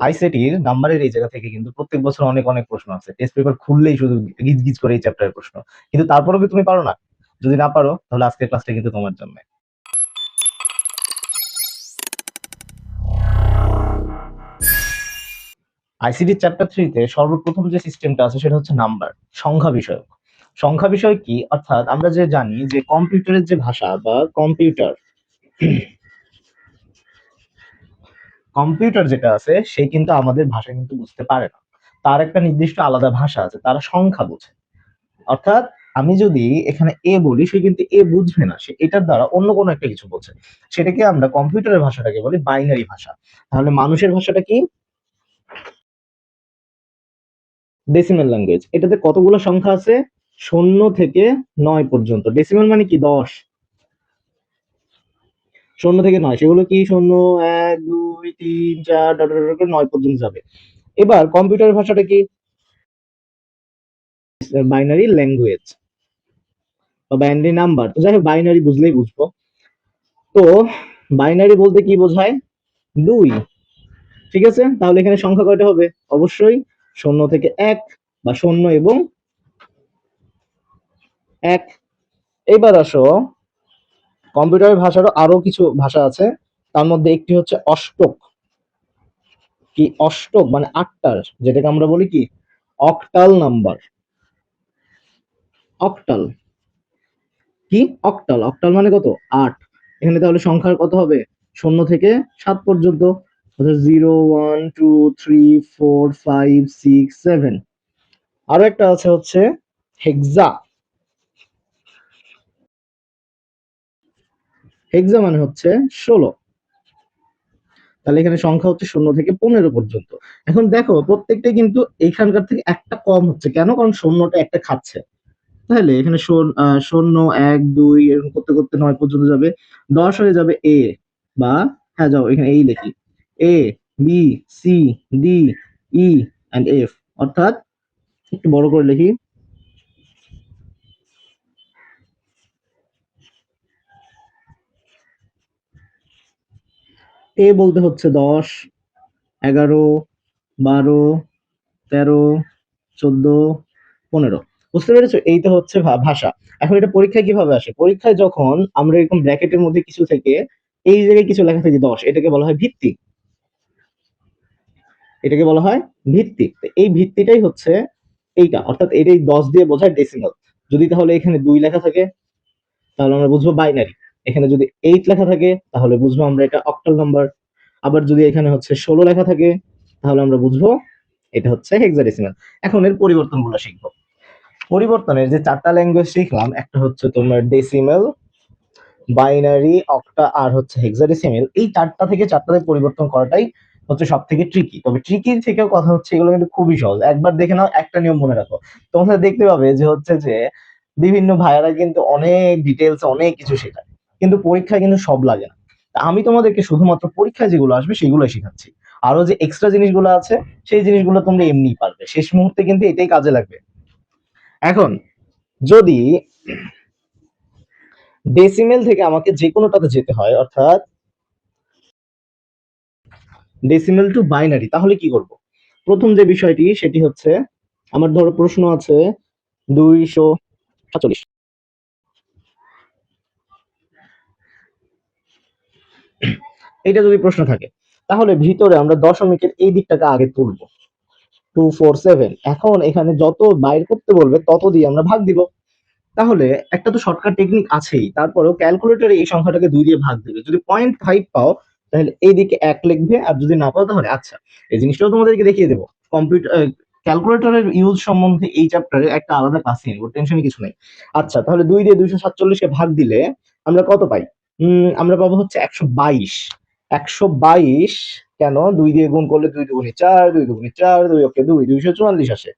আইসিটির নাম্বারের এই জায়গা থেকে কিন্তু প্রত্যেক বছর অনেক অনেক প্রশ্ন আছে, টেস্ট পেপার খুললেই শুধু গিজ গিজ করে এই চ্যাপ্টারের প্রশ্ন। কিন্তু তারপরেও কি তুমি পারো না? যদি না পারো তাহলে আজকের ক্লাসটা কিন্তু তোমার জন্য। আইসিটি চ্যাপ্টার 3 তে সর্বপ্রথম যে সিস্টেমটা আছে সেটা হচ্ছে নাম্বার, সংখ্যা বিষয়ক। সংখ্যা বিষয় কি, অর্থাৎ আমরা যে জানি যে কম্পিউটারের যে ভাষা বা কম্পিউটার কম্পিউটার যেটা আছে সে কিন্তু আমাদের ভাষা কিন্তু বুঝতে পারে না, তার একটা নির্দিষ্ট আলাদা ভাষা আছে, তারা সংখ্যা বোঝে। অর্থাৎ আমি যদি এখানে এ বলি সে কিন্তু এ বুঝবে না, সে এটার দ্বারা অন্য কোনো একটা কিছু বোঝে। সেটাকে আমরা কম্পিউটারের ভাষাটাকে বলি বাইনারি ভাষা। তাহলে মানুষের ভাষাটা কি? Decimal language. এটাতে কতগুলো সংখ্যা আছে? 0 থেকে 9 পর্যন্ত। ডেসিমাল মানে কি? 10। 0 থেকে 9 সেগুলো কি? 0, 1, 2, 3, 4 9 পর্যন্ত যাবে। এবার কম্পিউটারের ভাষাটা কি? বাইনারি ল্যাঙ্গুয়েজ বা বাইনারি নাম্বার। তো যাই হোক, বাইনারি বুঝলেই বুঝবো। তো বাইনারি বলতে কি বোঝায়? 2। ঠিক আছে, তাহলে এখানে সংখ্যা কয়টা হবে? অবশ্যই 0 থেকে 1 বা 0 এবং 1। এবার আসো, কম্পিউটারের ভাষারও আরো কিছু ভাষা আছে, তার মধ্যে একটি হচ্ছে অষ্টক। কি অষ্টক? মানে আটটার, যেটাকে আমরা বলি কি অক্টাল নাম্বার। অক্টাল কি? অক্টাল। অক্টাল মানে কত? 8। এখানে তাহলে সংখ্যার কত হবে? 0 থেকে 7 পর্যন্ত। অর্থাৎ 0, 1, 2, 3, 4, 5, 6, 7। আরো একটা আছে হচ্ছে হেক্সা। হেক্সা মানে হচ্ছে 16। তাহলে এখানে সংখ্যা হচ্ছে 0 থেকে 15 পর্যন্ত। এখন দেখো প্রত্যেকটা কিন্তু এইখানকার থেকে একটা কম হচ্ছে, কেন? কারণ শূন্যটা একটা খাচ্ছে। তাহলে এখানে 0, 1, 2 এরকম করতে করতে 9 পর্যন্ত যাবে। 10 হয়ে যাবে এ, বা হ্যাঁ যাও এখানে এই লিখি, A, B, C, D, E and F. অর্থাৎ একটু বড় করে লিখি, এ বলতে হচ্ছে 10, 11, 12, 13, 14, 15। বুঝতে পেরেছো? এইটা হচ্ছে ভাষা। এখন এটা পরীক্ষায় কিভাবে আসে? পরীক্ষায় যখন আমরা এরকম ব্র্যাকেটের মধ্যে কিছু থেকে এই জায়গায় কিছু লেখা থাকে 10, এটাকে বলা হয় ভিত্তি। এটাকে বলা হয় ভিত্তি। তো এই ভিত্তিটাই হচ্ছে এইটা, অর্থাৎ এটাই 10 দিয়ে বোঝায় ডেসিমাল। যদি তাহলে এখানে 2 লেখা থাকে তাহলে আমরা বুঝবো বাইনারি। এখানে যদি 8 লেখা থাকে তাহলে বুঝবো আমরা এটা অক্টাল নাম্বার। আবার যদি এখানে হচ্ছে 16 লেখা থাকে তাহলে আমরা বুঝবো এটা হচ্ছে হেক্সাডেসিমাল। এখন এর পরিবর্তনগুলো শিখবো। পরিবর্তনের যে 4টা ল্যাঙ্গুয়েজ শিখলাম, একটা হচ্ছে তোমার ডেসিমাল, বাইনারি, অক্টা আর হচ্ছে হেক্সাডেসিমাল। এই 4টা থেকে 4টাতে পরিবর্তন করাটাই হচ্ছে সব থেকে ট্রিকি। তবে ট্রিকির থেকেও কথা হচ্ছে এগুলো কিন্তু খুবই সহজ, একবার দেখে নাও, একটা নিয়ম মনে রাখো। তোমরা দেখতে পাবে যে হচ্ছে যে বিভিন্ন ভাইয়ারা কিন্তু অনেক ডিটেলস অনেক কিছু শেখায়, কিন্তু পরীক্ষায় কিন্তু সব লাগে না। তা আমি তোমাদেরকে শুধুমাত্র পরীক্ষায় যেগুলো আসবে সেগুলোই শেখাচ্ছি। আরো যে এক্সট্রা জিনিসগুলো আছে সেই জিনিসগুলো তোমরা এমনিই পারবে, শেষ মুহূর্তে কিন্তু এটাই কাজে লাগবে। এখন যদি ডেসিমেল থেকে আমাকে যে কোনোটাতে যেতে হয়, অর্থাৎ ডেসিমেল টু বাইনারি, তাহলে কি করব? প্রথম যে বিষয়টি সেটি হচ্ছে, আমার ধরো প্রশ্ন আছে 247। এটা যদি প্রশ্ন থাকে তাহলে ভিতরে আমরা দশমিকের এই দিকটাকে আগে তুলবো, 247। এখন এখানে যত বাইর করতে বলবে তত দিয়ে আমরা ভাগ দিব। তাহলে একটা তো শর্টকাট টেকনিক আছেই, তারপরেও ক্যালকুলেটরে এই সংখ্যাটাকে 2 দিয়ে ভাগ দেবে। যদি 0.5 পাও তাহলে এইদিকে 1 লিখবে, আর যদি না পাও তাহলে আচ্ছা, এই জিনিসটাও তোমাদেরকে দেখিয়ে দেবো। কম্পিউটার ক্যালকুলেটরের ইউজ সম্বন্ধে এই চ্যাপ্টারে একটা আলাদা ক্লাস নিয়ে নেবো, টেনশনে কিছু নেই। আচ্ছা, তাহলে 2 দিয়ে 247 কে ভাগ দিলে আমরা কত পাই? আমরা পাবো হচ্ছে 122। 122 কেন? 2 দিয়ে গুণ করলে 2 দুগুণে 4, 2 দুগুণে 4, 2 ওকে 2, 244 আসে।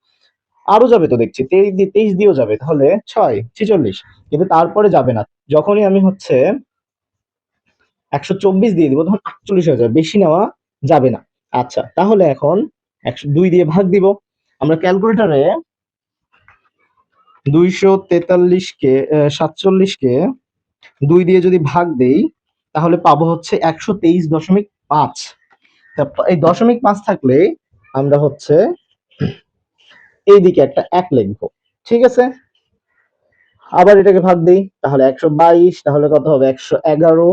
আরো যাবে তো দেখছি, 23 দিয়েও যাবে, তাহলে 6, 46। কিন্তু তারপরে যাবে না, যখনই আমি হচ্ছে 124 দিয়ে দিব তখন 48 হয়ে যাবে, বেশি নেওয়া যাবে না। আচ্ছা, তাহলে এখন 102 দিয়ে ভাগ দিব। আমরা ক্যালকুলেটরে 243 কে 2 দিয়ে যদি ভাগ দেই তাহলে পাবো হচ্ছে 123.5। এই 0.5 থাকলে আমরা হচ্ছে এইদিকে একটা 1 লিখবো, ঠিক আছে। আবার এটাকে ভাগ দিই, তাহলে 122, তাহলে কত হবে 111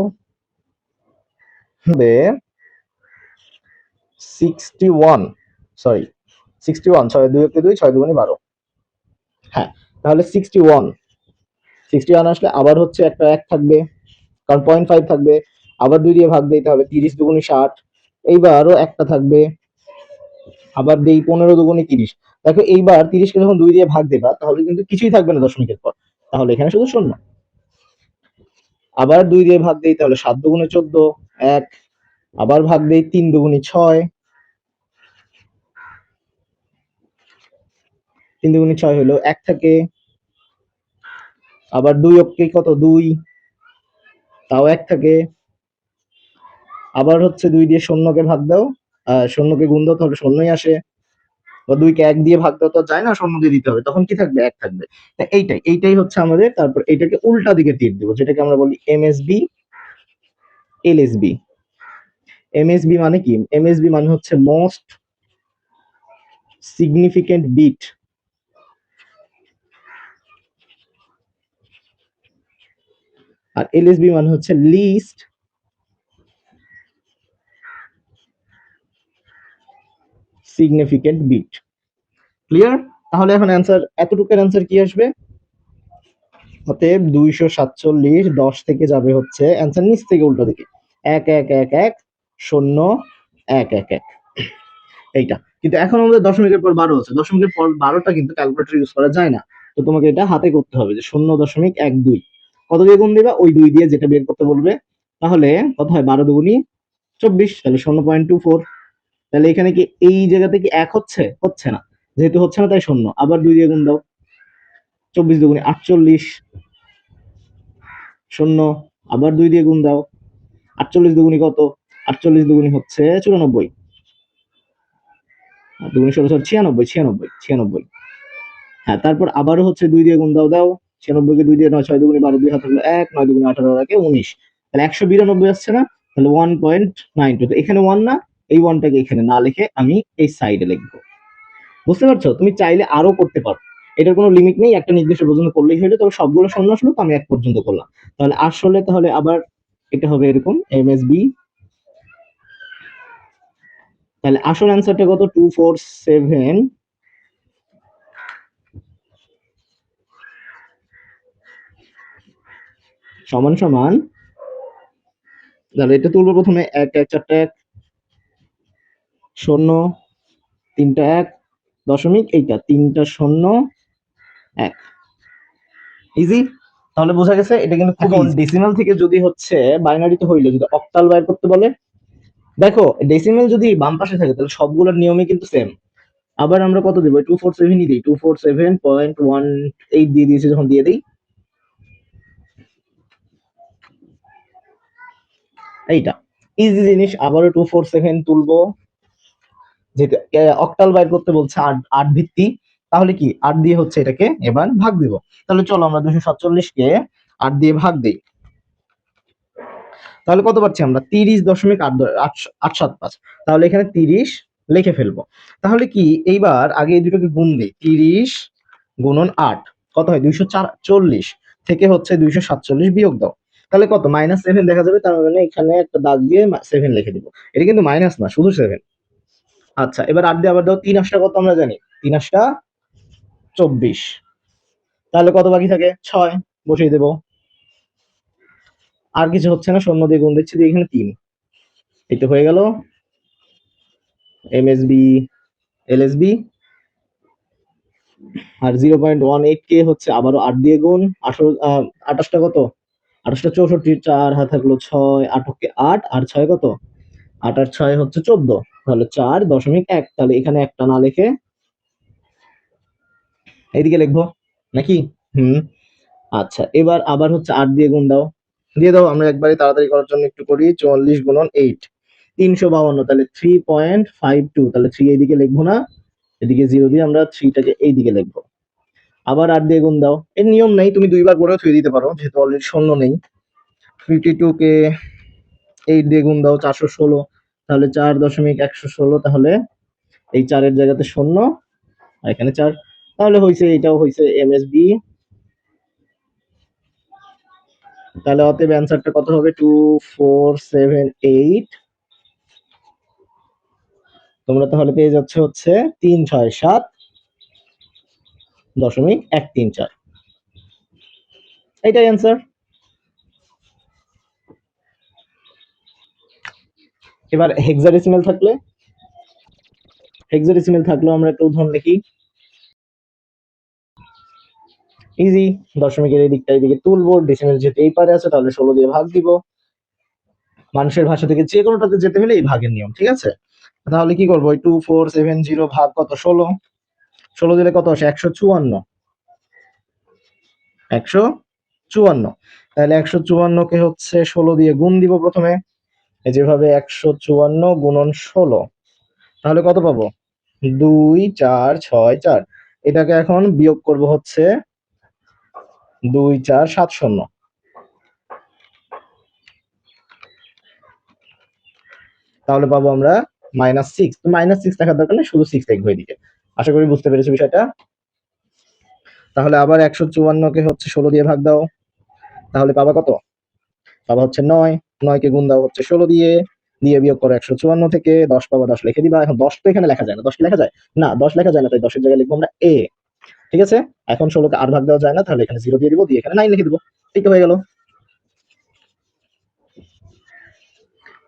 হবে 61, সরি 61, 6 2 1 2, 6 2 12, হ্যাঁ তাহলে 61 আসলে আবার হচ্ছে একটা 1 থাকবে, কারণ 0.5 থাকবে, আবার 2 দিয়ে ভাগ দেই, তাহলে 30 দুগুণে 60, এইবারও একটা থাকবে, আবার দেই 15 দুগুণে 30। দেখো এইবার 30 কে যখন 2 দিয়ে ভাগ দেবা তাহলে কিন্তু কিছুই থাকবে না দশমিকের পর, তাহলে এখানে শুধু শূন্য। আবার 2 দিয়ে ভাগ দেই, তাহলে 7 দুগুণে 14, 1, আবার ভাগ দেই 3 দুগুণে 6, 3 দুগুণে 6 হলো 1 থাকে, আবার 2 অক্ষে কত 2, তাও 1 থাকে, আবার হচ্ছে 2 দিয়ে শূন্যকে ভাগ দাও, শূন্যকে গুণ দাও, তাহলে শূন্যই আসে, বা 2 কে 1 দিয়ে ভাগ দাও তো যায় না, শূন্য দিয়ে দিতে হবে, তখন কি থাকবে 1 থাকবে। তা এইটাই হচ্ছে আমাদের। তারপর এটাকে উল্টা দিকে তীর দিব, যেটাকে আমরা বলি এমএসবি এলএসবি। এমএসবি মানে কি? এমএসবি মানে হচ্ছে মোস্ট সিগনিফিকেন্ট বিট, আর এলএসবি মানে হচ্ছে লিস্ট সিগনিফিকেন্ট বিট। ক্লিয়ার? তাহলে এখন অ্যান্সার, এতটুকুর অ্যান্সার কি আসবে? অতএব 247 10 থেকে যাবে হচ্ছে অ্যান্সার নিচ থেকে উল্টো দিকে 1 1 1 1 0 1 1 1, এইটা। কিন্তু এখন আমাদের দশমিকের পর 12 আছে, দশমিকের পর 12টা কিন্তু ক্যালকুলেটর ইউজ করা যায় না, তো তোমাকে এটা হাতে করতে হবে, যে 0.12 কত দিয়ে গুণ দিবা? ওই 2 দিয়ে যেটা বের করতে বলবে। তাহলে কত হয়? 12 দুগুণী 24, তাহলে 0.24। তাহলে এখানে কি এই জায়গাতে কি 1 হচ্ছে? হচ্ছে না, যেহেতু হচ্ছে না তাই শূন্য। আবার 2 দিয়ে গুণ দাও, 24 দুগুণী 48, শূন্য। আবার 2 দিয়ে গুণ দাও, 48 দুগুণী কত? 48 দুগুণী হচ্ছে 94, দুগুণী 16 96, 96 96। হ্যাঁ, তারপর আবারও হচ্ছে 2 দিয়ে গুণ দাও, 96 কে 2 দিয়ে 9, 6 দুগুণী 12, 2 হাতে হলো 1, 9 দুগুণী 18, 19, তাহলে 192 আসছে না? তাহলে 1.92, তো এখানে 1 না, এই 1টাকে এখানে না লিখে আমি এই সাইডে লিখবো। বুঝতে পারছো? তুমি চাইলে আরো করতে পারো, এটার কোনো লিমিট নেই, একটা নির্দিষ্ট পর্যন্ত করলেই হলো। তবে সবগুলো শূন্য আসলো তো আমি 1 পর্যন্ত করলাম। তাহলে আসলে তাহলে আবার এটা হবে এরকম এমএসবি। তাহলে আসল অ্যান্সারটা কত? 247 সমান সমান, তাহলে এটা তুলবো প্রথমে 1 1 4টা 1, 0 3টা 1, দশমিক এইটা 3টা 0 1, ইজি। তাহলে বোঝা গেছে এটা কিন্তু খুব ইজি। ডেসিমাল থেকে যদি হচ্ছে বাইনারিতে হইলে যদি অক্টাল বাইর করতে বলে, দেখো ডেসিমাল যদি বাম পাশে থাকে তাহলে সবগুলোর নিয়মই কিন্তু সেম। আবার আমরা কত দেবো? 247ই দিই, 247.18 দিয়ে দিয়েছি, যখন দিয়ে দিই এইটা ইজি জিনিস। আবারও 247 তুলবো, যেহেতু অক্টাল বাইর করতে বলছে 8 ভিত্তি, তাহলে কি 8 দিয়ে হচ্ছে এটাকে এবার ভাগ দিব। তাহলে চলো আমরা 247কে 8 দিয়ে ভাগ দিই, তাহলে কত পাচ্ছি আমরা? 30.875। তাহলে এখানে 30 লিখে ফেলবো। তাহলে কি এইবার আগে এই দুটোকে গুণ দিই, 30 গুণন 8 কত হয়? 240 থেকে হচ্ছে 247 বিয়োগ দাও, তাহলে কত? -7 দেখা যাবে, তার মানে এখানে একটা দাগ দিয়ে 7 লিখে দিব। এটা কিন্তু মাইনাস না, শুধু 7। আচ্ছা, এবার 8 দিয়ে আবার দাও, 3 8টা কত আমরা জানি? 3 8টা 24, তাহলে কত বাকি থাকে? 6 বসিয়ে দেবো। আর কিছু হচ্ছে না, শূন্য দিয়ে গুণ দিচ্ছি, দিয়ে এখানে 3, এই তো হয়ে গেল এমএসবি এলএসবি। আর 0.18 কে হচ্ছে আবারও 8 দিয়ে গুণ, 28টা কত? 28টা 64, 4 হাত থাকলো 6, 8কে 8, আর 6 কত? 8 আর 6 হচ্ছে 14, তাহলে 4.1। তাহলে এখানে একটা না লিখে এইদিকে লিখবো নাকি? হুম। আচ্ছা, এবার আবার হচ্ছে 8 দিয়ে গুণ দাও, দিয়ে দাও। আমরা একবারে তাড়াতাড়ি করার জন্য একটু করি, 44 গুণন 8 352, তাহলে 3.52, তাহলে 3 এইদিকে লিখবো না, এদিকে 0 দিয়ে আমরা 3টাকে এইদিকে লিখবো। আবার 8 দিয়ে গুণ দাও, এর নিয়ম নেই, তুমি দুইবার করেও থুয়ে দিতে পারো, যেহেতু অলরেডি শূন্য নেই। 52 কে 8 দিয়ে গুণ দাও, 416, তাহলে 4.116, তাহলে এই 4-এর জায়গাতে 0 আর এখানে 4, তাহলে হয়েছে, এটাও হয়েছে এমএসবি। তাহলে অতএব অ্যান্সারটা কত হবে? 2478। তোমরা তাহলে পেয়ে যাচ্ছে হচ্ছে 367.134। এটাই অ্যান্সার। এবার হেক্সাডেসিমাল থাকলেও আমরা একটা উদাহরণ লিখি। ইজি, দশমিকের এই দিকটা এইদিকে তুলবো, ডেসিমেল যেহেতু এই পারে আছে তাহলে 16 দিয়ে ভাগ দিব। মানুষের ভাষা থেকে যে কোনোটাতে যেতে হলে এই ভাগের নিয়ম, ঠিক আছে? তাহলে কি করবো? 2470 ভাগ কত? 16। 16 দিলে কত আসে? 154। 154। তাহলে 154 কে হচ্ছে 16 দিয়ে গুণ দিব প্রথমে, যেভাবে 154 গুণন 16, তাহলে কত পাবো? 2464। এটাকে এখন বিয়োগ করব হচ্ছে 2470, তাহলে পাবো আমরা -6। তো -6 থাকার দরকার নেই, শুধু 6 লিখবো এদিকে। আশা করি বুঝতে পেরেছো বিষয়টা। তাহলে আবার 154 কে হচ্ছে 16 দিয়ে ভাগ দাও, তাহলে পাবা কত? পাবা হচ্ছে 9। 9 কে গুণ দাও হচ্ছে 16 দিয়ে, দিয়ে বিয়োগ করো 154 থেকে, 10 পাবা, 10 লিখে দিবা। এখন 10 তো এখানে লেখা যায় না, 10 কি লেখা যায়? না, 10 লেখা যায় না, তাই 10 এর জায়গায় লিখবো আমরা a। ঠিক আছে, এখন 16 কে আর ভাগ দেওয়া যায় না, তাহলে এখানে 0 দিয়ে দিব, দিয়ে এখানে 9 লিখে দিব। ঠিক হয়ে গেল।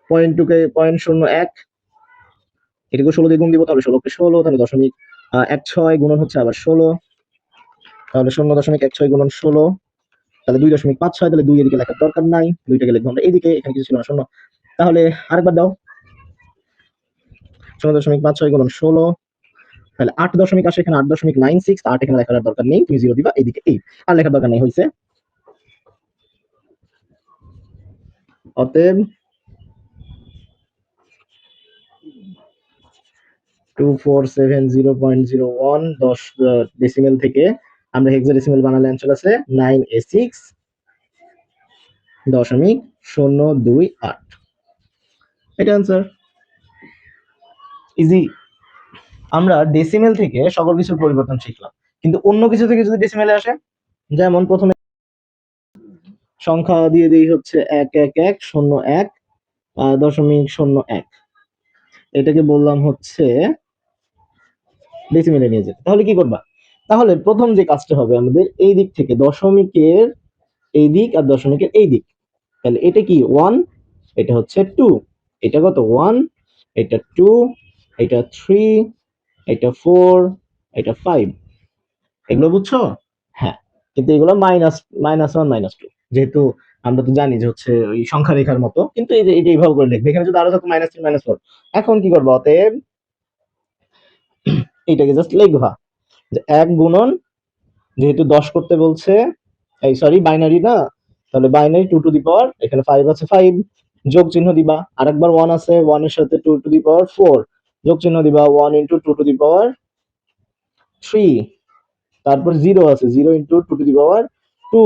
পয়েন্ট 2 কে 0.01, এটুকু 16 দিয়ে গুণ দিব, তাহলে 16 কে 16, তাহলে 0.16 গুণন হচ্ছে আবার 16, তাহলে 0.16 গুণন 16, তাহলে 2.56। তাহলে 2 এদিকে লেখার দরকার নাই, 2টাকে লিখবো আমরা এদিকে, এখানে কিছু ছিল না, 0। তাহলে আরেকবার দাও, 0.56 গুণন 16, তাহলে 8.8 এখানে 8.96, 8 এখানে লেখার দরকার নেই, তুমি 0 দিবা এদিকে 8, আর লেখার দরকার নেই, হয়েছে। অতএব 2470.01 10 ডেসিমেল থেকে আমরা হেক্সাডেসিমেল বানালে অ্যান্সার আছে 9a6.028। এটা অ্যান্সার। ইজি। আমরা ডেসিমেল থেকে সকল কিছুর পরিবর্তন শিখলাম, কিন্তু অন্য কিছু থেকে যদি ডেসিমেলে আসে, যেমন প্রথমে সংখ্যা দিয়ে দেই হচ্ছে 11101.01, এটাকে বললাম হচ্ছে ডেসিমেলে নিয়ে যেতে, তাহলে কি করবা? তাহলে প্রথম যে কাজটা হবে আমাদের, এই দিক থেকে দশমিকের এই দিক আর দশমিকের এই দিক, তাহলে এটা কি 1, এটা হচ্ছে 2, এটা কত 1, এটা 2, এটা 3, এটা 4, এটা 5, এগুলো বুঝছো? হ্যাঁ, কিন্তু এগুলো -1 -2, যেহেতু আমরা তো জানি যে হচ্ছে ওই সংখ্যা রেখার মতো, কিন্তু এই যে এটা এইভাবে করে লিখবে, এখানে যদি আরো থাকতো -3 -4। এখন কি করবো? অতএব এইটাকে জাস্ট লিখবা যে 1 গুণন, যেহেতু 10 করতে বলছে, এই সরি বাইনারি না, তাহলে বাইনারি 2 টু দি পাওয়ার, এখানে 5 আছে 5 যোগ চিহ্ন দিবা, আরেকবার 1 আছে 1 এর সাথে 2 টু দি পাওয়ার 4 যোগ চিহ্ন দিবা, 1 ইনটু 2 টু দি পাওয়ার 3, তারপর 0 আছে 0 into 2 to the power 2,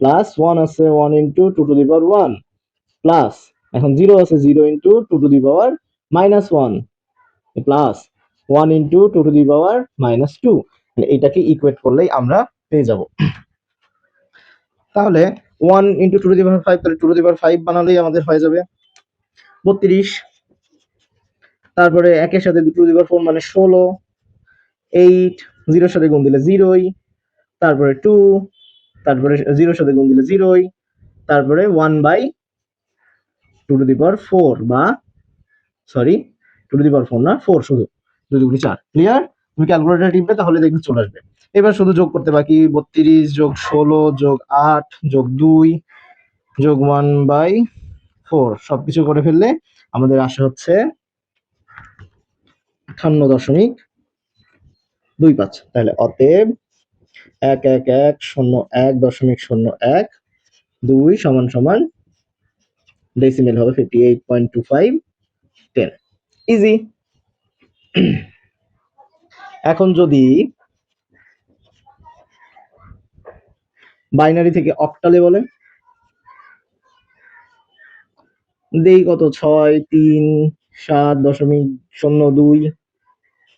plus 1 আছে 1 into 2 to the power 1, plus এখন 0 আছে 0 into 2 to the power -1, plus 1 into 2 to the power -2, এটাকে ইকুয়েট করলেই আমরা পেয়ে যাব। তাহলে 1 ইনটু 2 টু দি পাওয়ার 5, তাহলে 2 টু দি পাওয়ার 5 বানালেই আমাদের হয়ে যাবে 32। তারপরে 1 এর সাথে 2 টু দি পাওয়ার 4 মানে 16, 8, 0 এর সাথে গুণ দিলে 0ই, তারপরে 2, তারপরে 0 এর সাথে গুণ দিলে 0ই, তারপরে 1/2 টু দি পাওয়ার 4, বা সরি 2 টু দি পাওয়ার 4 না, 4 শুধু, 2 2 4। ক্লিয়ার? তুমি ক্যালকুলেটর টিপবে তাহলে দেখবে চলে আসবে। এবার শুধু যোগ করতে বাকি 32 যোগ 16 যোগ 8 যোগ 2 যোগ 1/4, সবকিছু করে ফেললে আমাদের আসে হচ্ছে 58.25। তাহলে অতএব 11101.01 সমান সমান ডেসিমেল হবে 58.25 10। ইজি। এখন যদি বাইনারি থেকে অক্টালে বলে, দেই কত 6 3 7.02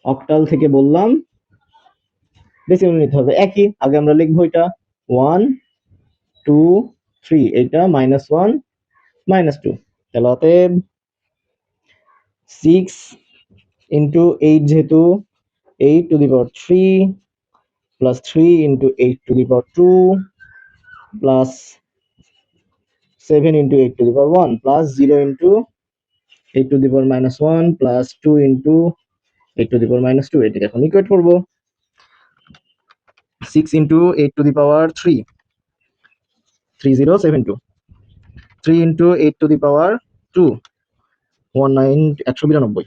অক্টাল থেকে বললাম ডেসিমেল নিতে হবে। একই আগে আমরা লিখবো এটা 1 2 3, এটা -1 -2, তাহলে অতএব 6 ইন্টু 8, যেহেতু 8 to the power 3 plus 3 into 8 to the power 2 plus 7 into 8 to the power 1 plus 0 into 8 to the power -1 plus 2 into 8 to the power -2। এটাকে এখন ইকুয়েট করবো। 6 into 8 to the power 3, 3072, 3 into 8 to the power 2, 192,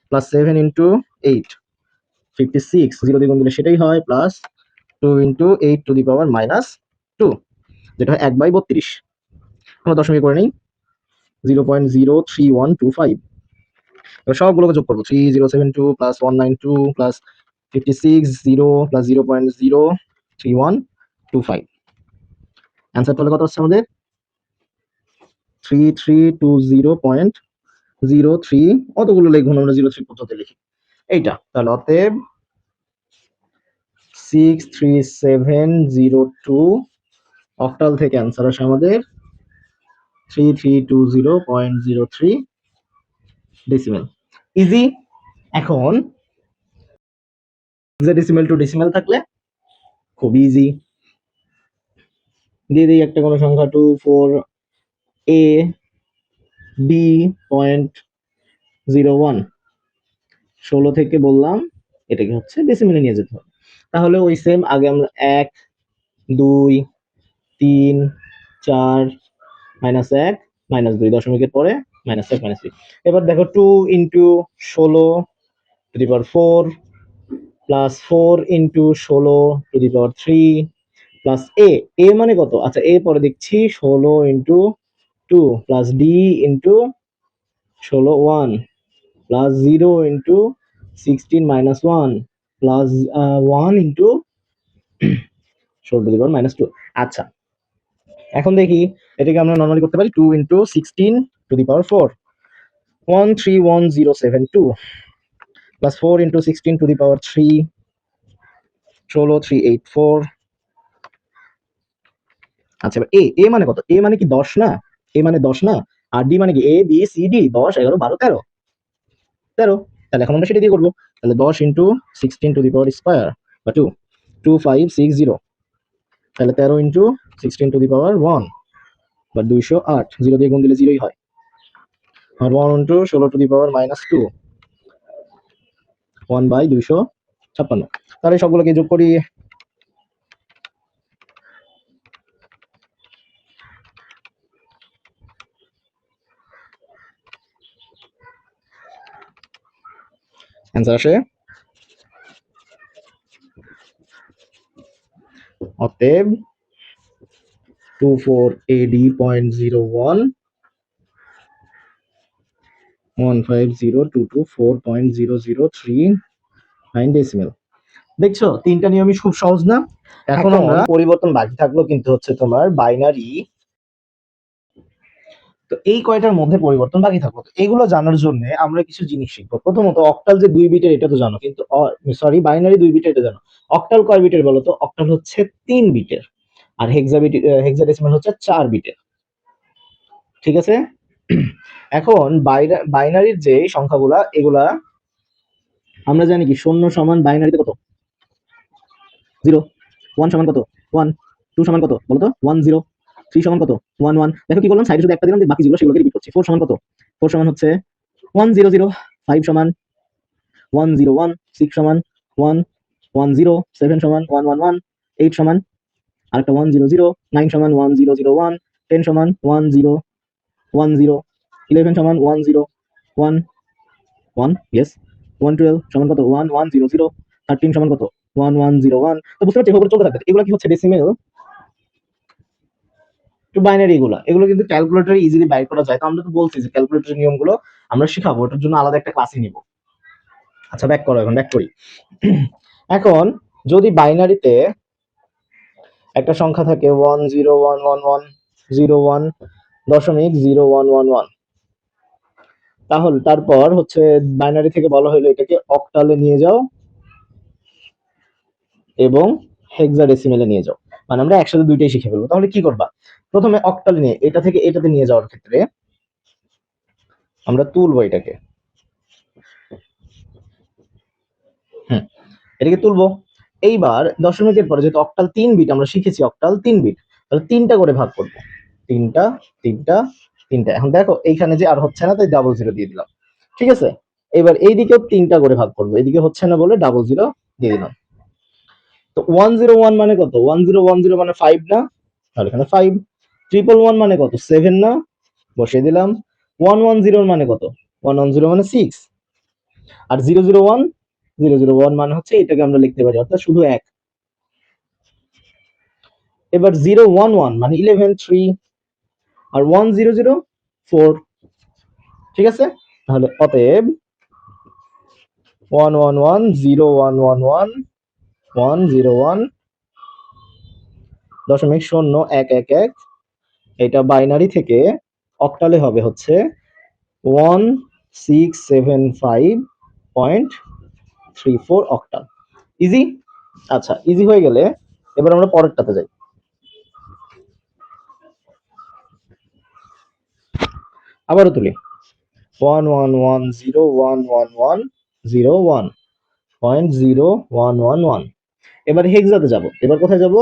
plus 7 into 8, 56, 0 দিয়ে গুণ দিলে সেটাই হয়, plus 2 into 8 to the power -2, যেটা হয় 1/32। আমরা দশমিক করে নেই 0.03125। এবার সবগুলোকে যোগ করবো 3072 প্লাস 192 প্লাস 56 0 প্লাস 0.03125। অ্যান্সার তাহলে কত হচ্ছে আমাদের 3320.03। অতগুলো লিখুন, আমরা 03 পর্যন্ত লিখি এইটা। তাহলে অতএব 63702 অক্টাল থেকে অ্যান্সার আসে আমাদের 3320.03 ডেসিমেল। ইজি। এখন হেক্সাডেসিমেল টু ডেসিমেল থাকলে খুব ইজি। দিয়ে দিই একটা কোনো সংখ্যা 24A B.01, 16 থেকে বললাম এটাকে হচ্ছে ডেসিমেলে নিয়ে যেতে হবে। তাহলে ওই সেম আগে আমরা 1 2 3 4 -1 -2 দশমিকের পরে -1 -3। এবার দেখো 2 into 16 to the power 4 plus 4 into 16 to the power 3 plus এ মানে কত? আচ্ছা, এ পরে দেখছি 16 into 2 plus D into 16 1 plus 0 into 16 -1 plus 1 into 16 to the power -2। আচ্ছা, এখন দেখি এটাকে আমরা নরমালি করতে পারি 2 into 16 to the power 4, 131072 plus 4 into 16 to the power 3, 16384। আচ্ছা, এবার এ মানে কত? এ মানে কি 10 না? এ মানে 10 না? আর ডি মানে কি? এ বি সি ডি 10 11 12 13 13। তাহলে এখন আমরা সেটা দিয়ে করবো। তাহলে 10 into 16 to the power square বা 2, 2560। তাহলে 13 ইন্টু 16 টু দি পাওয়ার 1 বা 208, 0 দিয়ে গুণ দিলে 0ই হয়। আর 1 ইন্টু 16 টু দি পাওয়ার -2, 1/256। তাহলে সবগুলোকে যোগ করি। অ্যান্সার আসে অতএব 24AD.01 1502240.0039 ডেসিমেল। দেখছো তিনটা নিয়মই খুব সহজ না? এখন আমরা পরিবর্তন বাকি থাকলো কিন্তু হচ্ছে তোমার বাইনারি। তো এই কয়টার মধ্যে পরিবর্তন বাকি থাকলো, এগুলো জানার জন্য আমরা কিছু জিনিস শিখবো। প্রথমত অক্টাল যে 2 বিটের এটা তো জানো, কিন্তু সরি বাইনারি 2 বিটের এটা জানো। অক্টাল কয় বিটের বলো তো? অক্টাল হচ্ছে 3 বিটের, আর হেক্সাডেসিমাল হচ্ছে 4 বিটের। ঠিক আছে। এখন বাইনারির যে সংখ্যাগুলা এগুলা আমরা জানি কি 0 সমান বাইনারিতে কত? 0, 1 সমান কত? 1, 2 সমান কত বলো তো? 1 0, 3 সমান কত? 1 1। দেখো কি করলাম, সাইডে শুধু একটা দিলাম, বাকি যেগুলো সেগুলোকে রিপিট করছি। 4 সমান কত? 4 সমান হচ্ছে 1 0 0, 5 সমান 1 0 1, 6 সমান 1 1 0, 7 সমান 1 1 1, 8 সমান আরেকটা 1 0 0, 9 সমান 1 0 0 1, 10 সমান 1 0 1 0, 11 সমান 1 0 1 1, ইয়েস 112 সমান কত? 1 1 0 0, 13 সমান কত? 1 1 0 1। তো বুঝতে পারছি এভাবে চলতে থাকবে। এগুলো কি হচ্ছে ডেসিমেল টু বাইনারি। এগুলো কিন্তু ক্যালকুলেটরে ইজিলি বাইর করা যায়। তো আমরা তো বলছি যে ক্যালকুলেটরের নিয়মগুলো আমরা শিখাবো, ওটার জন্য আলাদা একটা ক্লাসই নিব। আচ্ছা, ব্যাক করো, এখন ব্যাক করি। এখন যদি বাইনারিতে একটা সংখ্যা থাকে 1 0 1 1 1 0 1 দশমিক 0 1 1 1, তাহলে তারপর হচ্ছে বাইনারি থেকে বলা হলো এটাকে অক্টালে নিয়ে যাও এবং হেক্সাডেসিমেলে নিয়ে যাও। মানে আমরা একসাথে দুইটাই শিখে ফেলবো। তাহলে কি করবা? প্রথমে অক্টালে নিয়ে এটা থেকে এটাতে নিয়ে যাওয়ার ক্ষেত্রে আমরা তুলবো এটাকে। হুম, এটাকে তুলবো। এইবার দশমিকের পরে যেহেতু অক্টাল 3 বিট আমরা শিখেছি, অক্টাল 3 বিট, তাহলে 3টা করে ভাগ করবো। 3টা, 3টা, 3টা। এখন দেখো এইখানে যে আর হচ্ছে না, তাই ডাবল জিরো দিয়ে দিলাম। ঠিক আছে, এবার এইদিকেও 3টা করে ভাগ করবো, এইদিকে হচ্ছে না বলে ডাবল জিরো দিয়ে দিলাম। তো 101 মানে কত? 1010 মানে 5 না? তাহলে এখানে 5। 111 মানে কত? 7 না? বসিয়ে দিলাম। 110 মানে কত? 110 মানে 6। আর 001, 001 মানে হচ্ছে এটাকে আমরা লিখতে পারি, অর্থাৎ শুধু 1। এবার 011 মানে 11, 3। আর 100, 4। ঠিক আছে, তাহলে অতএব 111, 0111, 101 দশমিক শূন্য 111, এটা বাইনারি থেকে অক্টালে হবে হচ্ছে 1675.34 অক্টাল। ইজি। আচ্ছা, ইজি হয়ে গেলে এবার আমরা পরেরটাতে যাই। আবারও তুলি 111011101.0111। এবার হেক্সাতে যাব। এবার কোথায় যাব?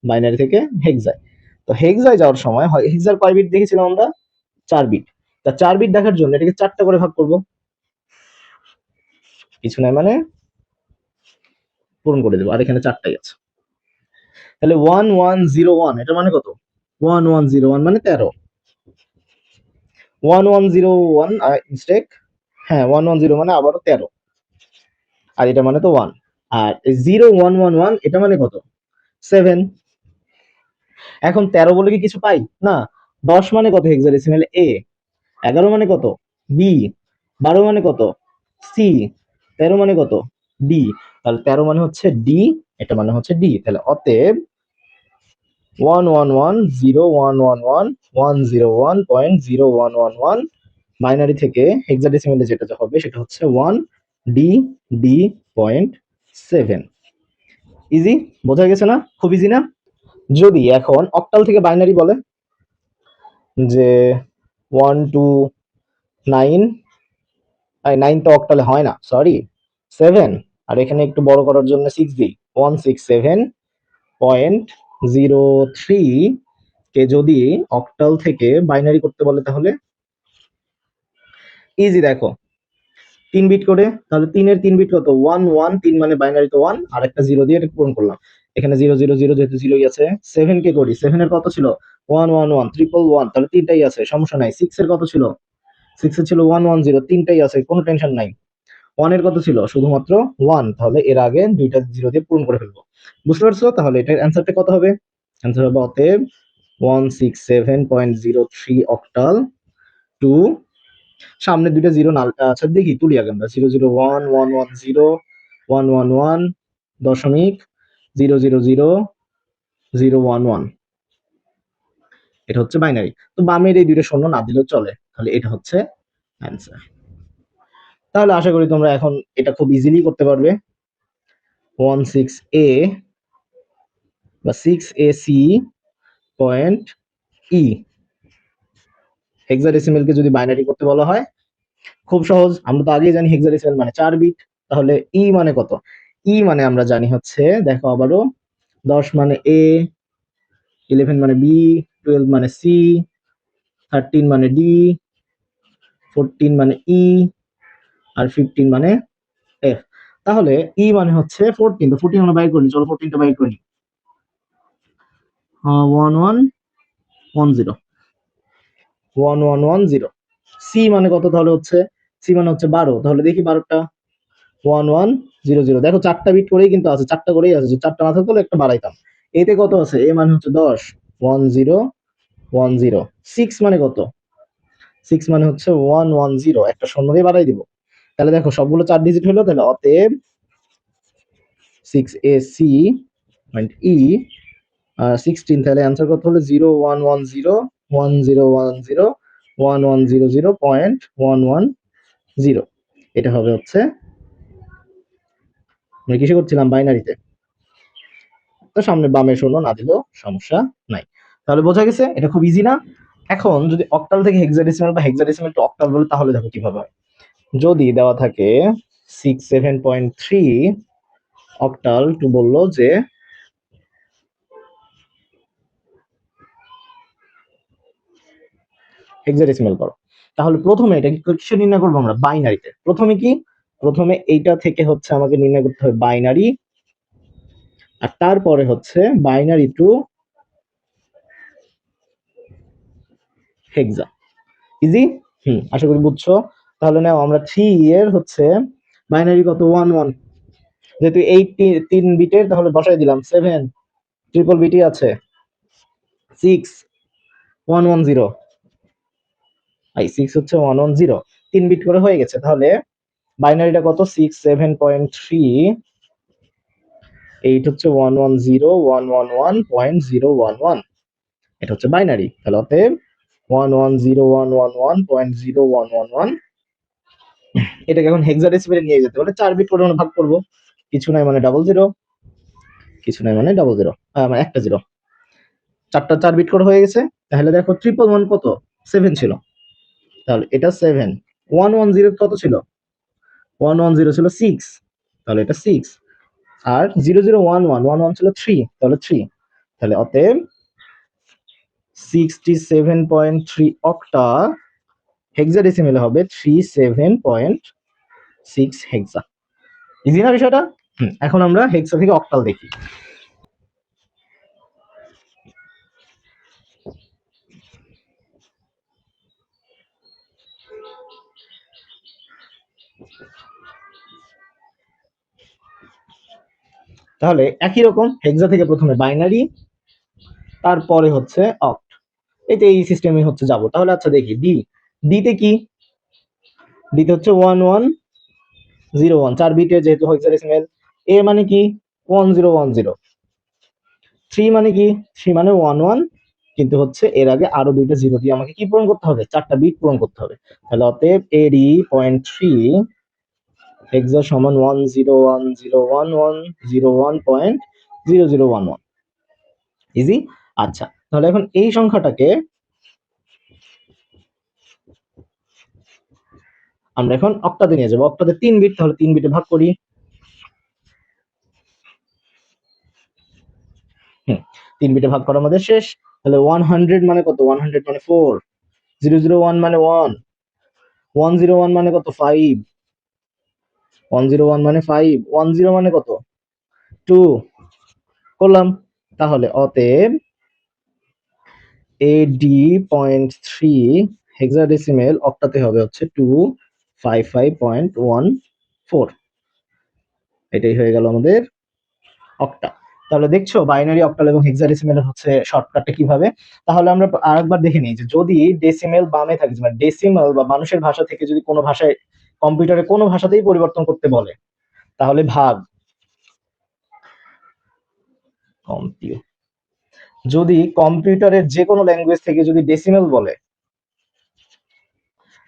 বাইনারি থেকে হেক্সায়। তো হেক্সায় যাওয়ার সময় হয়, হেক্সার কয় বিট দেখেছিলাম আমরা? 4 বিট। তা 4 বিট দেখার জন্য এটাকে 4টা করে ভাগ করব। কিছু নাই মানে পূরণ করে দেবো, আর এখানে 4টাই আছে। তাহলে 1101 এটা মানে কত? 1101 মানে 13। 1101 মিস্টেক, হ্যাঁ 110 মানে আবারও 13। আর এটা মানে তো 1। আর 0111 এটা মানে কত? 7। এখন 13 বলে কি কিছু পাই না? 10 মানে কত হেক্সাডেসিমেলে? এ। 11 মানে কত? বি। 12 মানে কত? সি। 13 মানে কত? ডি। তাহলে 13 মানে হচ্ছে ডি, এটা মানে হচ্ছে ডি। তাহলে অতএব 11101111011.0111 বাইনারি থেকে হেক্সাডেসিমেলে যেটা হবে সেটা হচ্ছে 1 ডি ডি পয়েন্ট 7। ইজি, বোঝা গেছে না? খুব ইজি না? যদি এখন অক্টাল থেকে বাইনারি বলে যে 129, 9 তো অক্টালে হয় না, সরি, 7। আর এখানে একটু বড় করার জন্য 6 দিই, 167.03 কে যদি অক্টাল থেকে বাইনারি করতে বলে তাহলে ইজি। দেখো 3 বিট করে, তাহলে 3 এর 3 বিট কত? 1 1, 3 মানে বাইনারি তো 1, আর একটা জিরো দিয়ে এটা পূরণ করলাম। এখানে 0 0 0 যেহেতু জিরোই আছে। 7 কে করি, 7 এর কত ছিল? 1 1 1, 1 তাহলে 3টাই আছে, সমস্যা নাই। 6 এর কত ছিল? 6 এর ছিল 1 1 0, 3টাই আছে, কোনো টেনশন নাই। 1 এর কত ছিল? শুধুমাত্র 1, তাহলে এর আগে দুইটা জিরো দিয়ে পূরণ করে ফেলবো। বুঝতে পারছো? তাহলে এটার অ্যান্সারটা কত হবে? অ্যান্সার হবে অতএব 167.03 অক্টাল টু, সামনে দুইটা জিরো না, আচ্ছা দেখি তুলি আগে আমরা। 0 0 1 1 1 0 1 1 1 দশমিক 0 0 0 0 1 1, এটা হচ্ছে বাইনারি। তো বামের এই দুইটা শূন্য না দিলেও চলে, তাহলে এটা হচ্ছে অ্যান্সার। তাহলে আশা করি তোমরা এখন এটা খুব ইজিলি করতে পারবে। 16A বা 6AC পয়েন্ট ই হেক্সাডেসিমেল কে যদি বাইনারি করতে বলা হয়, খুব সহজ। আমরা তো আগেই জানি হেক্সাডেসিমেল মানে 4 বিট। তাহলে ই মানে কত? ই মানে আমরা জানি হচ্ছে, দেখো আবারও, 10 মানে এ, 11 মানে বি, 12 মানে সি, 13 মানে ডি, 14 মানে ই, আর 15 মানে এফ। তাহলে ই মানে হচ্ছে 14। তো 14 আমরা বাইর করি, চলো 14টা বাইর করি। 1110, 1110। সি মানে কত তাহলে হচ্ছে? সি মানে হচ্ছে 12। তাহলে দেখি 12টা, 1100। দেখো 4টা বিট করেই কিন্তু আছে, 4টা করেই আছে, যে 4টা না থাকলে একটা বাড়াইতাম। এতে কত আছে? এ মানে হচ্ছে 10, 1010। 6 মানে কত? 6 মানে হচ্ছে 110, একটা শূন্য দিয়ে বাড়াই দিব। তাহলে দেখো সবগুলো 4 ডিজিট হলো, তাহলে অতএব 6AC পয়েন্ট ই 16। তাহলে অ্যান্সার কত হলো? 0110, 1010, 1100.11 0। এটা হবে হচ্ছে, আমরা কিসে করছিলাম, বাইনারিতে, তো সামনে বামে শূন্য না দিলেও সমস্যা নাই। তাহলে বোঝা গেছে এটা খুব ইজি না? এখন যদি অক্টাল থেকে হেক্সাডেসিমাল বা হেক্সাডেসিমাল টু অক্টাল বলে তাহলে দেখো কিভাবে হয়। যদি দেওয়া থাকে 67.3 অক্টাল টু বললো যে হেক্সাডেসিমাল করো, তাহলে প্রথমে এটা কিসে নির্ণয় করবো আমরা, বাইনারিতে। প্রথমে কি, প্রথমে এইটা থেকে হচ্ছে আমাকে নির্ণয় করতে হবে বাইনারি, আর তারপরে হচ্ছে বাইনারি টু হেক্সা। ইজি? আশা করি বুঝছো। তাহলে নাও আমরা 3 এর হচ্ছে বাইনারি কত, 1 1, যেহেতু এই 3 বিটের তাহলে বসাই দিলাম 7, ট্রিপল বিটি আছে 6 110, এই 6 হচ্ছে 110, 3 বিট করে হয়ে গেছে। তাহলে বাইনারিটা কত, 67.3, 8 হচ্ছে 110.111, এটা হচ্ছে বাইনারি। তাহলে অতএব 110.111.0111, এটাকে এখন হেক্সাডেসিমেলে নিয়ে যেতে হলে 4 বিট করে আমরা ভাগ করব, কিছু নাই মানে ডাবল জিরো, কিছু নাই মানে ডাবল জিরো, মানে একটা জিরো, 4টা 4 বিট করে হয়ে গেছে। তাহলে দেখো 111 কত, 7 ছিল, তাহলে এটা 7, 110 কত ছিল, 110 ছিল 6, তাহলে এটা 6, আর 0011 ছিল 3, তাহলে 3, তাহলে অতএব 67.3 অক্টা হেক্সাডেসিমেলে হবে 37.6 হেক্সা। ইজি না বিষয়টা? এখন আমরা হেক্সা থেকে অক্টাল দেখি। তাহলে একই রকম হেক্সা থেকে প্রথমে বাইনারি, তারপরে হচ্ছে অক্ট, এইটা এই সিস্টেমে হচ্ছে যাব। তাহলে আচ্ছা দেখি ডি, ডিতে কি, ডিতে হচ্ছে 1101, 4 বিটের যেহেতু হেক্সাডেসিমেল। এ মানে কি 1010, 3 মানে কি, 3 মানে 11, কিন্তু হচ্ছে এর আগে আরো দুইটা জিরো দিয়ে আমাকে কি পূরণ করতে হবে, 4টা বিট পূরণ করতে হবে। তাহলে অতএব এডি 0.3 হেক্সা সমান 101011001.0011, ইজি। আচ্ছা তাহলে এখন এই সংখ্যাটাকে আমরা এখন অক্টাতে নিয়ে যাবো। অক্টাতে 3 বিট, তাহলে 3 বিটে ভাগ করি। 3 বিটে ভাগ করা আমাদের শেষ। তাহলে 100 মানে কত, 100 মানে 4, 001 মানে 1, 101 মানে কত, 5, 101 মানে 5, 10 মানে কত, 2 করলাম। তাহলে অতএব এডি 0.3 হেক্সাডেসিমেল অক্টাতে হবে হচ্ছে 255.14, এটাই হয়ে গেল আমাদের অক্টা। তাহলে দেখছো বাইনারি, অক্টাল এবং হেক্সাডেসিমেলের হচ্ছে শর্টকাটটা কিভাবে। তাহলে আমরা আরেকবার দেখে নিই যে যদি ডেসিমেল বামে থাকে, মানে ডেসিমেল বা মানুষের ভাষা থেকে যদি কোনো ভাষায়, কম্পিউটারে কোনো ভাষাতেই পরিবর্তন করতে বলে, তাহলে ভাগ, যদি কম্পিউটারের যে কোনো ল্যাঙ্গুয়েজ থেকে যদি ডেসিমেল বলে,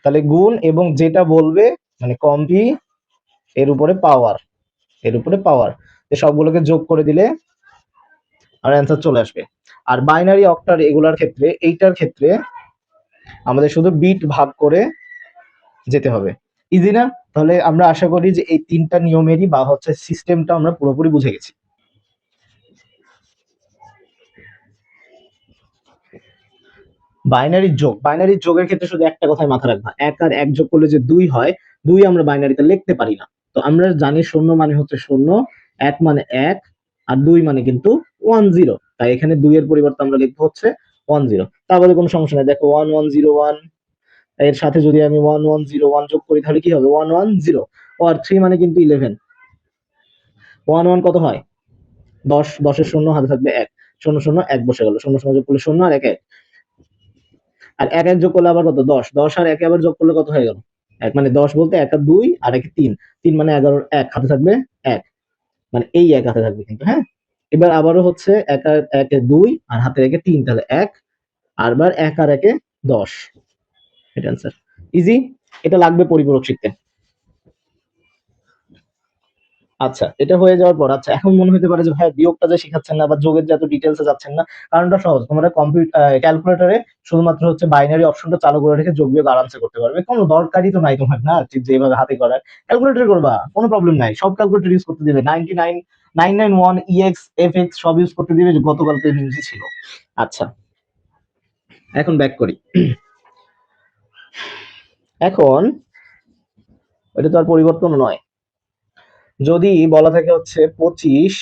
তাহলে গুণ, এবং যেটা বলবে মানে কম্পি এর উপরে পাওয়ার, এর উপরে পাওয়ার, সবগুলোকে যোগ করে দিলে আর অ্যান্সার চলে আসবে। আর বাইনারি, অক্টার এগুলার ক্ষেত্রে, এইটার ক্ষেত্রে আমাদের শুধু বিট ভাগ করে যেতে হবে। ইজি না? তাহলে আমরা আশা করি যে এই 3টা নিয়মেরই বা হচ্ছে সিস্টেমটা আমরা পুরোপুরি বুঝে গেছি। বাইনারি যোগ, বাইনারি যোগের ক্ষেত্রে শুধু একটা কথাই মাথা রাখবা, 1 আর 1 যোগ করলে যে 2 হয়, 2 আমরা বাইনারিতে লিখতে পারি না। তো আমরা জানি 0 মানে হচ্ছে 0, 1 মানে 1, আর 2 মানে কিন্তু 10, তাই এখানে 2 এর পরিবর্তে আমরা লিখবো হচ্ছে 10। তারপরে কোনো সমস্যা নাই, দেখো 1101 এর সাথে যদি আমি 1101 যোগ করি তাহলে কি হবে, 110, আর 3 মানে কিন্তু 11, 11 কত হয়, 10, 10 এর শূন্য হাতে থাকবে 1, 0 0 1 বসে গেল, 0 0 যোগ করলে 0 আর 1 1, আর 1 1 যোগ করলে আবার কত, 10, 10 আর 1 আবার যোগ করলে কত হয়ে গেল, 1, মানে 10 বলতে 1 আর 2 আর 1 3, 3 মানে 11, 1 হাতে থাকবে 1, মানে এই 1 হাতে থাকবে কিন্তু, হ্যাঁ। এবার আবারও হচ্ছে 1 আর 1 এ 2 আর হাতে রেখে 3, তাহলে 1, আর বার 1 আর 1 এ 10, এটা অ্যান্সার। ইজি। এটা লাগবে পরিপূরক শিখতে। আচ্ছা, এটা হয়ে যাওয়ার পর আচ্ছা এখন মনে হতে পারে যে ভাই বিয়োগটা যে শিখাচ্ছেন না বা যোগের যে এত ডিটেলসে যাচ্ছেন না, কারণটা সহজ। তোমরা ক্যালকুলেটরে শুধুমাত্র হচ্ছে বাইনারি অপশনটা চালু করে রেখে যোগ বিয়োগ আরামসে করতে পারবে, কোনো দরকারই তো নাই তোমার না ঠিক যেভাবে হাতে করার। ক্যালকুলেটর করবা, কোনো প্রবলেম নাই, সব ক্যালকুলেটর ইউজ করতে দিবে, 99991 EX FX সব ইউজ করতে দিবে, যে গতকালকে নিউজই ছিল। আচ্ছা, এখন ব্যাক করি। এখন এটা তো আর পরিবর্তন নয়। যদি বলা থাকে হচ্ছে 25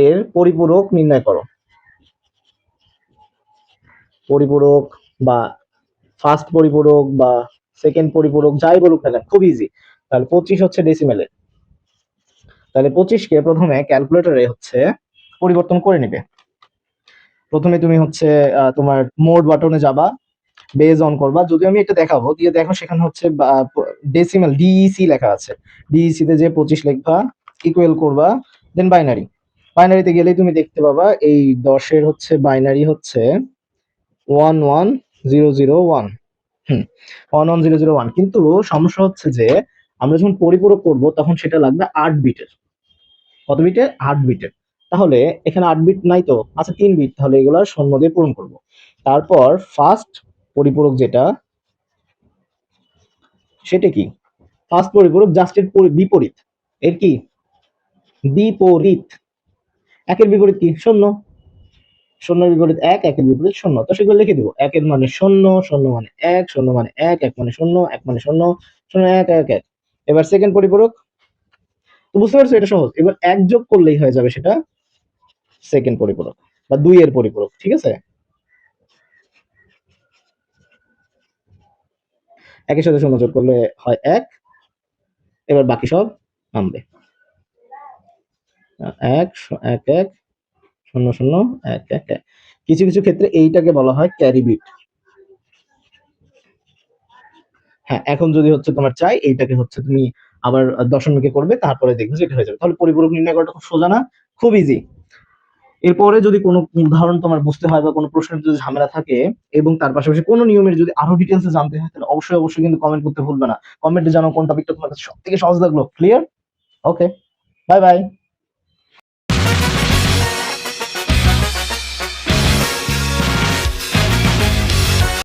এর পরিপূরক নির্ণয় করো, পরিপূরক বা ফার্স্ট পরিপূরক বা সেকেন্ড পরিপূরক যাই বলুক না কেন, খুব ইজি। তাহলে 25 হচ্ছে ডেসিমেলে, তাহলে 25 কে প্রথমে ক্যালকুলেটরে হচ্ছে পরিবর্তন করে নিবে। প্রথমে তুমি হচ্ছে তোমার মোড বাটনে যাবা, বেজ অন করবা, যদি আমি এটা দেখাবো দিয়ে দেখো সেখানে হচ্ছে ডেসিমেল ডিইসি লেখা আছে, ডিইসি তে যে 25 লিখবা, ইকুয়াল করবা, দেন বাইনারি। বাইনারিতে গেলেই তুমি দেখতে পাবা এই 10 এর হচ্ছে বাইনারি হচ্ছে 11001। 11001, কিন্তু সমস্যা হচ্ছে যে আমরা যখন পরিপূরক করব তখন সেটা লাগবে 8 বিটের। কত বিটের? 8 বিটের। তাহলে এখানে 8 বিট নাই তো, আচ্ছা 3 বিট, তাহলে এগুলা শূন্য দিয়ে পূরণ করব। তারপর ফার্স্ট পরিপূরক যেটা, সেটা কি? ফার্স্ট পরিপূরক জাস্ট এর বিপরীত। এর কি? বিপরীত। একের বিপরীত কি? শূন্য। শূন্যের বিপরীত এক, একের বিপরীত শূন্য, তো সেগুলো লিখে দিব। একের মানে শূন্য, শূন্য মানে এক, শূন্য মানে এক, এক মানে শূন্য, এক মানে শূন্য, শূন্য এক এক এক। এবার সেকেন্ড পরিপূরক, তো বুঝতে পারছো এটা সহজ। এবার এক যোগ করলেই হয়ে যাবে সেটা সেকেন্ড পরিপূরক বা 2 এর পরিপূরক, ঠিক আছে? একের সাথে শূন্য যোগ করলে হয় এক, এবার বাকি সব নামবে। এক এক এক, শূন্য শূন্য, এক এক এক। কিছু কিছু ক্ষেত্রে এইটাকে বলা হয় ক্যারি বিট। হ্যাঁ, এখন যদি হচ্ছে তোমার চাই এইটাকে হচ্ছে তুমি আবার দশমিকে করবে, তারপরে দেখবে যে এটা হয়ে যাবে। তাহলে পরিপূরক নির্ণয় করাটা খুব সোজা না? খুব ইজি। এরপরে যদি কোনো উদাহরণ তোমার বুঝতে হয় বা কোনো প্রশ্নের যদি ঝামেলা থাকে এবং তার পাশাপাশি কোনো নিয়মের যদি আরো ডিটেলসে জানতে হয়, তাহলে অবশ্যই অবশ্যই কিন্তু কমেন্ট করতে ভুলবে না। কমেন্টে জানাও কোন টপিকটা তোমার কাছে সব থেকে সহজ লাগলো। ক্লিয়ার? ওকে, বাই বাই।